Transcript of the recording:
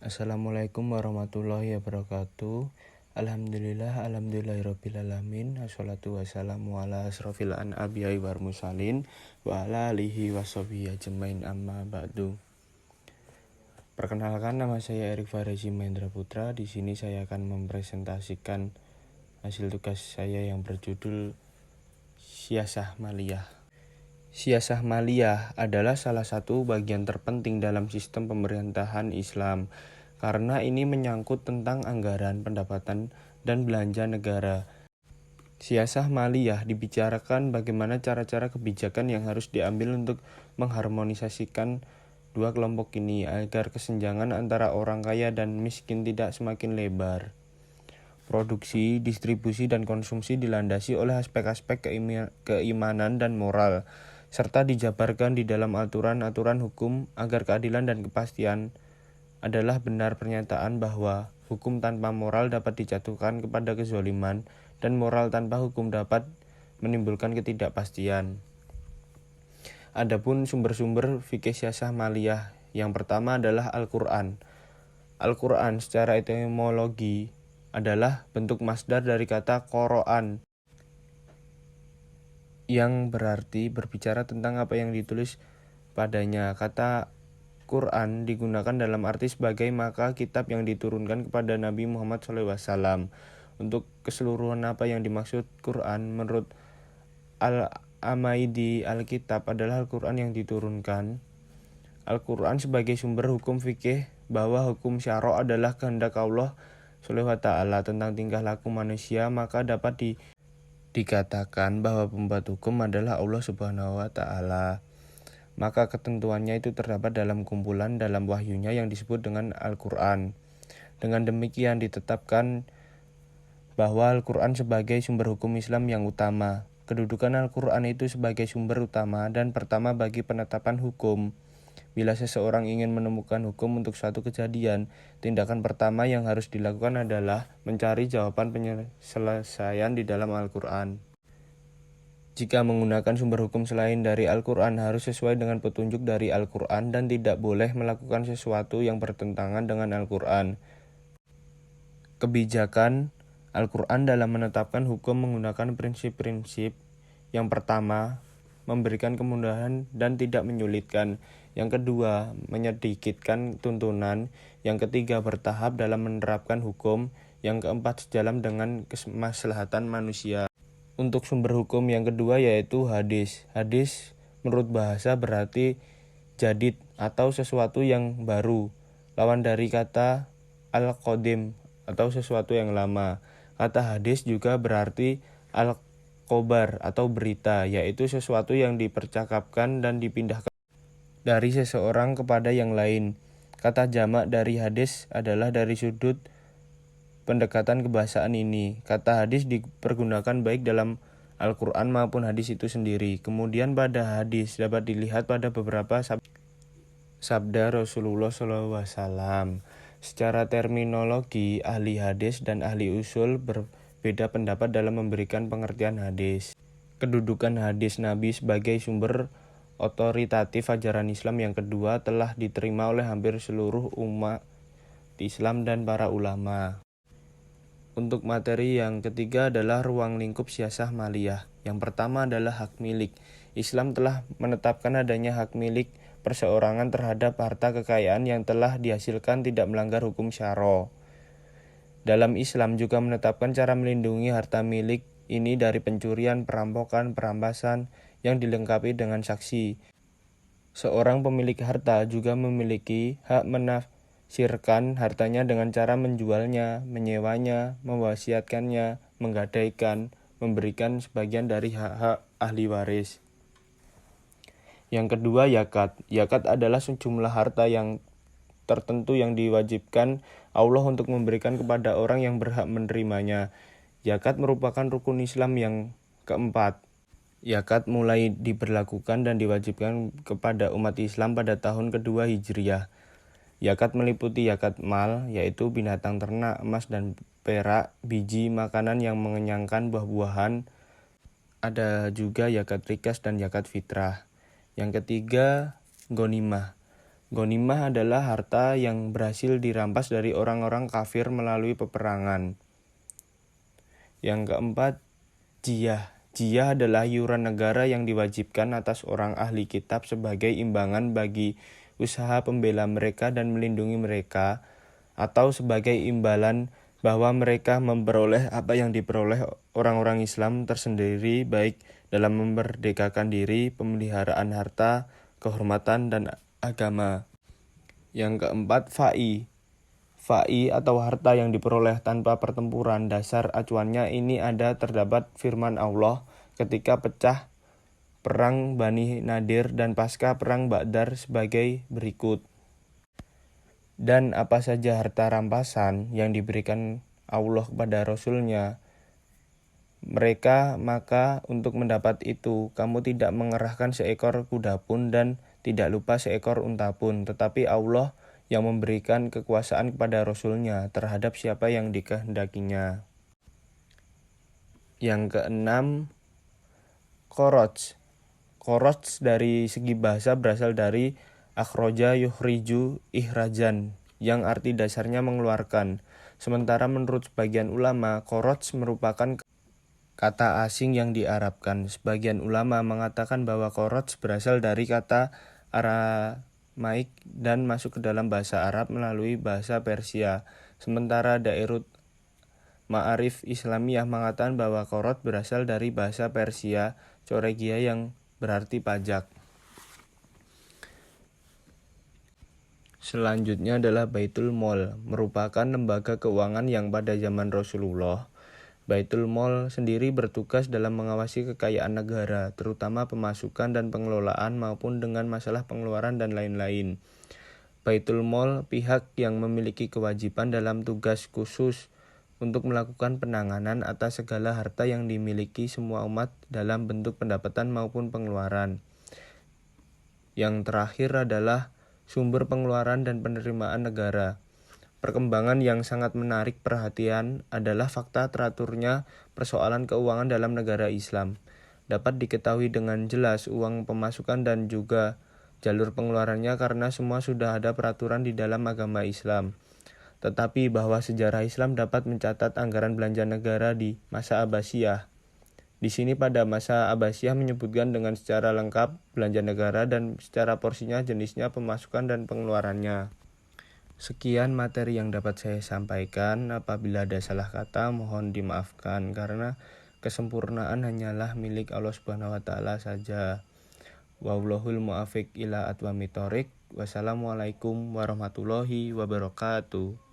Assalamualaikum warahmatullahi wabarakatuh. Alhamdulillahirobbilalamin. Assalatu wassalamu ala asrofil anbiya'i wal mursalin wa ala alihi washabihi ajmain amma ba'du. Perkenalkan, nama saya Erik Farezi Mahendra Putra. Di sini saya akan mempresentasikan hasil tugas saya yang berjudul Siasah Maliyah. Siasah maliyah adalah salah satu bagian terpenting dalam sistem pemerintahan Islam karena ini menyangkut tentang anggaran, pendapatan, dan belanja negara. Siasah maliyah dibicarakan bagaimana cara-cara kebijakan yang harus diambil untuk mengharmonisasikan dua kelompok ini agar kesenjangan antara orang kaya dan miskin tidak semakin lebar. Produksi, distribusi, dan konsumsi dilandasi oleh aspek-aspek keimanan dan moral, serta dijabarkan di dalam aturan-aturan hukum agar keadilan dan kepastian adalah benar pernyataan bahwa hukum tanpa moral dapat dijatuhkan kepada kezaliman dan moral tanpa hukum dapat menimbulkan ketidakpastian. Adapun sumber-sumber fikih siasah maliyah, yang pertama adalah Al-Quran. Al-Quran secara etimologi adalah bentuk masdar dari kata Qur'an yang berarti berbicara tentang apa yang ditulis padanya. Kata Quran digunakan dalam arti sebagai maka kitab yang diturunkan kepada Nabi Muhammad SAW. Untuk keseluruhan apa yang dimaksud Quran, menurut Al-Amaidi, Alkitab adalah Al-Quran yang diturunkan. Al-Quran sebagai sumber hukum fikih bahwa hukum syara' adalah kehendak Allah SWT tentang tingkah laku manusia, maka dapat dikatakan bahwa pembuat hukum adalah Allah Subhanahu wa Ta'ala. Maka ketentuannya itu terdapat dalam kumpulan dalam wahyunya yang disebut dengan Al-Quran. Dengan demikian ditetapkan bahwa Al-Quran sebagai sumber hukum Islam yang utama. Kedudukan Al-Quran itu sebagai sumber utama dan pertama bagi penetapan hukum. Bila seseorang ingin menemukan hukum untuk suatu kejadian, tindakan pertama yang harus dilakukan adalah mencari jawaban penyelesaian di dalam Al-Quran. Jika menggunakan sumber hukum selain dari Al-Quran harus sesuai dengan petunjuk dari Al-Quran dan tidak boleh melakukan sesuatu yang bertentangan dengan Al-Quran. Kebijakan Al-Quran dalam menetapkan hukum menggunakan prinsip-prinsip. Yang pertama, memberikan kemudahan dan tidak menyulitkan. Yang kedua, menyedikitkan tuntunan. Yang ketiga, bertahap dalam menerapkan hukum. Yang keempat, sejalan dengan kemaslahatan manusia. Untuk sumber hukum yang kedua yaitu hadis. Hadis menurut bahasa berarti jadid atau sesuatu yang baru. Lawan dari kata al-qadim atau sesuatu yang lama. Kata hadis juga berarti al-khobar atau berita, yaitu sesuatu yang dipercakapkan dan dipindahkan dari seseorang kepada yang lain. Kata jamak dari hadis adalah dari sudut pendekatan kebahasaan ini. Kata hadis dipergunakan baik dalam Al-Quran maupun hadis itu sendiri. Kemudian pada hadis dapat dilihat pada beberapa sabda Rasulullah SAW. Secara terminologi, ahli hadis dan ahli usul berbeda pendapat dalam memberikan pengertian hadis. Kedudukan hadis Nabi sebagai sumber otoritatif ajaran Islam yang kedua telah diterima oleh hampir seluruh umat Islam dan para ulama. Untuk materi yang ketiga adalah ruang lingkup siasah maliyah. Yang pertama adalah hak milik. Islam telah menetapkan adanya hak milik perseorangan terhadap harta kekayaan yang telah dihasilkan tidak melanggar hukum syara'. Dalam Islam juga menetapkan cara melindungi harta milik ini dari pencurian, perampokan, perampasan yang dilengkapi dengan saksi. Seorang pemilik harta juga memiliki hak menafsirkan hartanya dengan cara menjualnya, menyewanya, mewasiatkannya, menggadaikan, memberikan sebagian dari hak-hak ahli waris. Yang kedua, zakat. Zakat adalah sejumlah harta yang tertentu yang diwajibkan Allah untuk memberikan kepada orang yang berhak menerimanya. Zakat merupakan rukun Islam yang keempat. Zakat mulai diberlakukan dan diwajibkan kepada umat Islam pada tahun kedua Hijriah. Zakat meliputi zakat mal, yaitu binatang ternak, emas dan perak, biji, makanan yang mengenyangkan, buah-buahan. Ada juga zakat rikas dan zakat fitrah. Yang ketiga, ghanimah. Ghanimah adalah harta yang berhasil dirampas dari orang-orang kafir melalui peperangan. Yang keempat, jizyah. Jizyah adalah iuran negara yang diwajibkan atas orang ahli kitab sebagai imbangan bagi usaha pembela mereka dan melindungi mereka, atau sebagai imbalan bahwa mereka memperoleh apa yang diperoleh orang-orang Islam tersendiri, baik dalam memerdekakan diri, pemeliharaan harta, kehormatan, dan agama. Yang keempat, fa'i. Fa'i atau harta yang diperoleh tanpa pertempuran. Dasar acuannya ini terdapat firman Allah ketika pecah perang Bani Nadir dan pasca perang Badar sebagai berikut. Dan apa saja harta rampasan yang diberikan Allah kepada Rasul-Nya mereka, maka untuk mendapat itu kamu tidak mengerahkan seekor kuda pun dan tidak lupa seekor unta pun, tetapi Allah yang memberikan kekuasaan kepada Rasul-Nya terhadap siapa yang dikehendakinya. Yang keenam, Kharaj. Kharaj dari segi bahasa berasal dari akhroja yuhriju ihrajan, yang arti dasarnya mengeluarkan. Sementara menurut sebagian ulama, kharaj merupakan kata asing yang diarabkan. Sebagian ulama mengatakan bahwa kharaj berasal dari kata Aramaik dan masuk ke dalam bahasa Arab melalui bahasa Persia. Sementara Dairut Ma'arif Islamiyah mengatakan bahwa kharaj berasal dari bahasa Persia Choregia yang berarti pajak. Selanjutnya adalah Baitul Mal, merupakan lembaga keuangan yang pada zaman Rasulullah. Baitul Mal sendiri bertugas dalam mengawasi kekayaan negara, terutama pemasukan dan pengelolaan maupun dengan masalah pengeluaran dan lain-lain. Baitul Mal pihak yang memiliki kewajiban dalam tugas khusus untuk melakukan penanganan atas segala harta yang dimiliki semua umat dalam bentuk pendapatan maupun pengeluaran. Yang terakhir adalah sumber pengeluaran dan penerimaan negara. Perkembangan yang sangat menarik perhatian adalah fakta teraturnya persoalan keuangan dalam negara Islam. Dapat diketahui dengan jelas uang pemasukan dan juga jalur pengeluarannya karena semua sudah ada peraturan di dalam agama Islam. Tetapi bahwa sejarah Islam dapat mencatat anggaran belanja negara di masa Abbasiyah. Di sini pada masa Abbasiyah menyebutkan dengan secara lengkap belanja negara dan secara porsinya, jenisnya, pemasukan, dan pengeluarannya. Sekian materi yang dapat saya sampaikan. Apabila ada salah kata mohon dimaafkan karena kesempurnaan hanyalah milik Allah Subhanahu wa taala saja. Wallahul muwaffiq ila aqwamit thoriq. Wassalamualaikum warahmatullahi wabarakatuh.